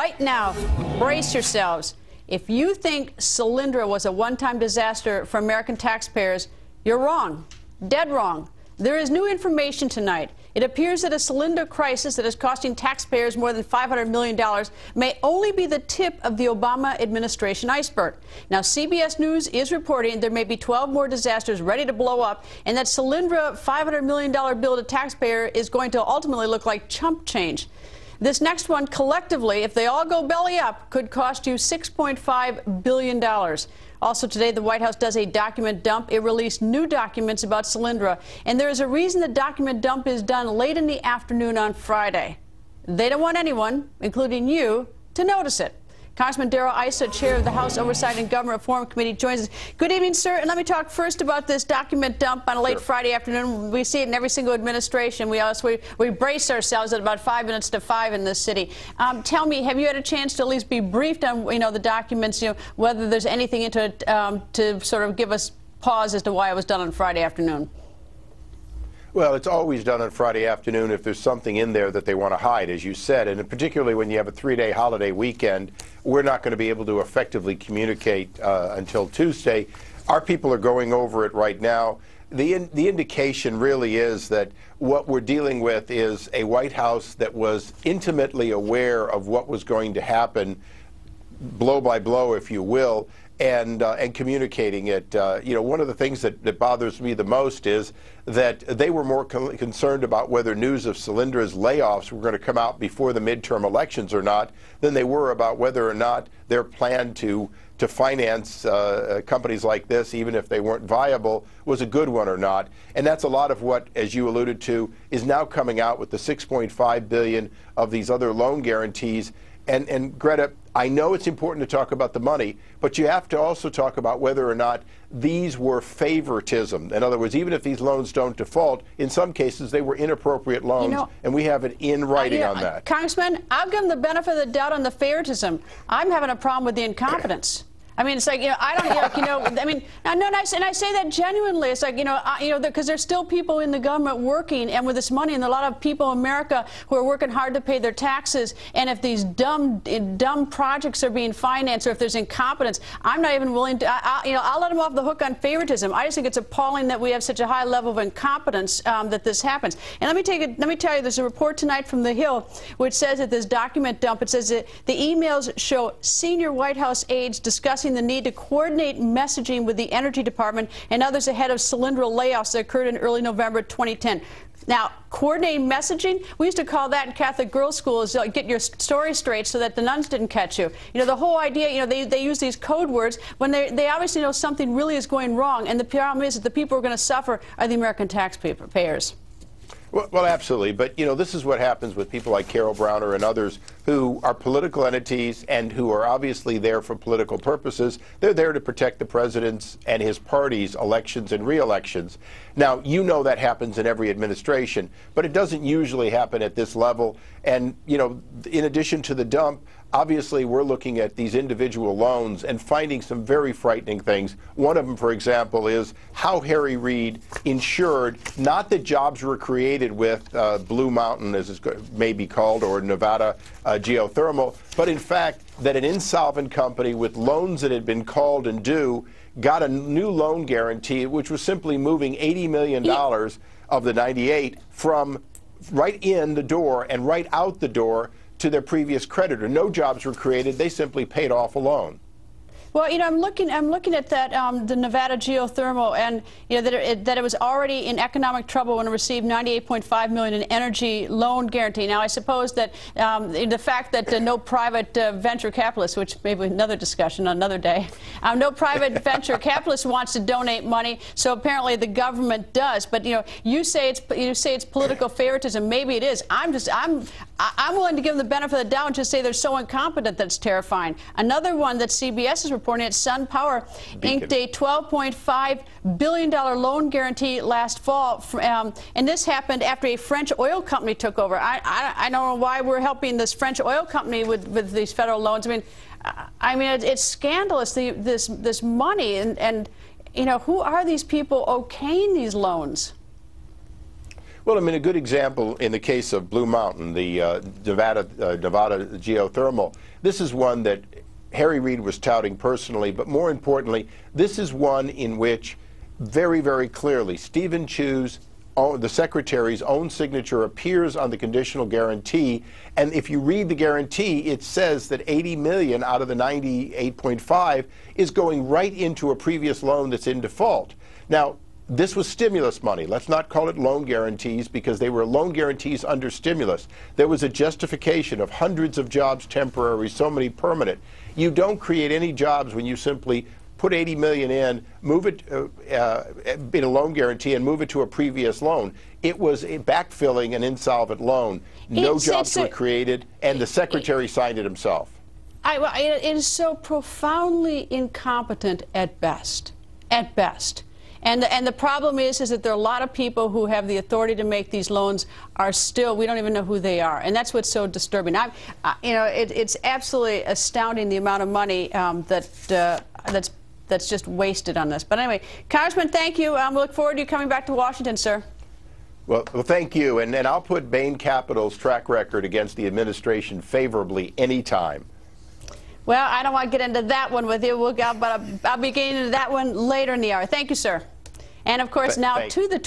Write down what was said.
right now, brace yourselves. If you think Solyndra was a one-time disaster for American taxpayers, you're wrong. Dead wrong. There is new information tonight. It appears that a Solyndra crisis that is costing taxpayers more than $500 million may only be the tip of the Obama administration iceberg. Now, CBS News is reporting there may be 12 more disasters ready to blow up, and that Solyndra $500 million bill to taxpayer is going to ultimately look like chump change. This next one, collectively, if they all go belly up, could cost you $6.5 billion. Also today, the White House does a document dump. It released new documents about Solyndra, and there is a reason the document dump is done late in the afternoon on Friday. They don't want anyone, including you, to notice it. Congressman Darrell Issa, chair of the House Oversight and Government Reform Committee, joins us. Good evening, sir. And let me talk first about this document dump on a late Friday afternoon. We see it in every single administration. We brace ourselves at about 5 minutes to 5 in this city. Tell me, have you had a chance to at least be briefed on, the documents, whether there's anything into it to sort of give us pause as to why it was done on Friday afternoon? Well, it's always done on Friday afternoon if there's something in there that they want to hide, as you said, and particularly when you have a 3-day holiday weekend, we're not going to be able to effectively communicate until Tuesday. Our people are going over it right now. The indication really is that what we're dealing with is a White House that was intimately aware of what was going to happen, blow by blow, if you will, and communicating it. One of the things that bothers me the most is that they were more concerned about whether news of Solyndra's layoffs were going to come out before the midterm elections or not than they were about whether or not their plan to finance companies like this, even if they weren't viable, was a good one or not. And that's a lot of what, as you alluded to, is now coming out with the $6.5 billion of these other loan guarantees. And Greta, I know it's important to talk about the money, but you have to also talk about whether or not these were favoritism. In other words, even if these loans don't default, in some cases they were inappropriate loans, and we have it in writing on that. Congressman, I'll give them the benefit of the doubt on the favoritism. I'm having a problem with the incompetence. I mean, it's like, I don't, I mean, and I say that genuinely. It's like, because there's still people in the government working and with this money, and a lot of people in America who are working hard to pay their taxes. And if these dumb projects are being financed, or if there's incompetence, I'm not even willing to, I'll let them off the hook on favoritism. I just think it's appalling that we have such a high level of incompetence that this happens. And let me tell you, there's a report tonight from The Hill which says that this document dump, it says that the emails show senior White House aides discussing the need to coordinate messaging with the Energy Department and others ahead of Solyndra layoffs that occurred in early November 2010. Now, coordinating messaging, we used to call that in Catholic girls' schools, get your story straight so that the nuns didn't catch you. The whole idea, they use these code words when they obviously know something really is going wrong, and the problem is that the people who are going to suffer are the American taxpayers. Well, absolutely. But, this is what happens with people like Carol Browner and others who are political entities and who are obviously there for political purposes. They're there to protect the president's and his party's elections and re-elections. Now, that happens in every administration, but it doesn't usually happen at this level. And, in addition to the dump, obviously, we're looking at these individual loans and finding some very frightening things. One of them, for example, is how Harry Reid insured not that jobs were created with Blue Mountain, as it may be called, or Nevada geothermal, but in fact that an insolvent company with loans that had been called and due got a new loan guarantee, which was simply moving $80 million of the 98 from right in the door and right out the door to their previous creditor. No jobs were created. They simply paid off a loan. Well, I'm looking at that the Nevada geothermal, and that it was already in economic trouble when it received $98.5 million in energy loan guarantee. Now, I suppose that the fact that no private venture capitalist, which maybe another discussion another day, no private venture capitalist wants to donate money, so apparently the government does. But you say it's political favoritism. Maybe it is. I'm willing to give them the benefit of the doubt and just say they're so incompetent that's terrifying. Another one that CBS is reporting at SunPower inked a $12.5 billion loan guarantee last fall, and this happened after a French oil company took over. I don't know why we're helping this French oil company with these federal loans. I mean, it's scandalous, this money, and who are these people okaying these loans? Well, I mean, a good example in the case of Blue Mountain, the Nevada geothermal, this is one that Harry Reid was touting personally, but more importantly, this is one in which very, very clearly Stephen Chu's, the Secretary's own signature appears on the conditional guarantee, and if you read the guarantee, it says that $80 million out of the $98.5 is going right into a previous loan that's in default. Now, this was stimulus money. Let's not call it loan guarantees, because they were loan guarantees under stimulus. There was a justification of hundreds of jobs temporary, so many permanent. You don't create any jobs when you simply put $80 million in, move it in a loan guarantee, and move it to a previous loan. It was backfilling an insolvent loan. No jobs were created, and the Secretary signed it himself. It is so profoundly incompetent at best. At best. And the problem is that there are a lot of people who have the authority to make these loans are still, we don't even know who they are. And that's what's so disturbing. It's absolutely astounding the amount of money that's just wasted on this. But anyway, Congressman, thank you. We look forward to you coming back to Washington, sir. Well, thank you. And I'll put Bain Capital's track record against the administration favorably anytime. Well, I don't want to get into that one with you, but I'll be getting into that one later in the hour. Thank you, sir. And, of course, now to the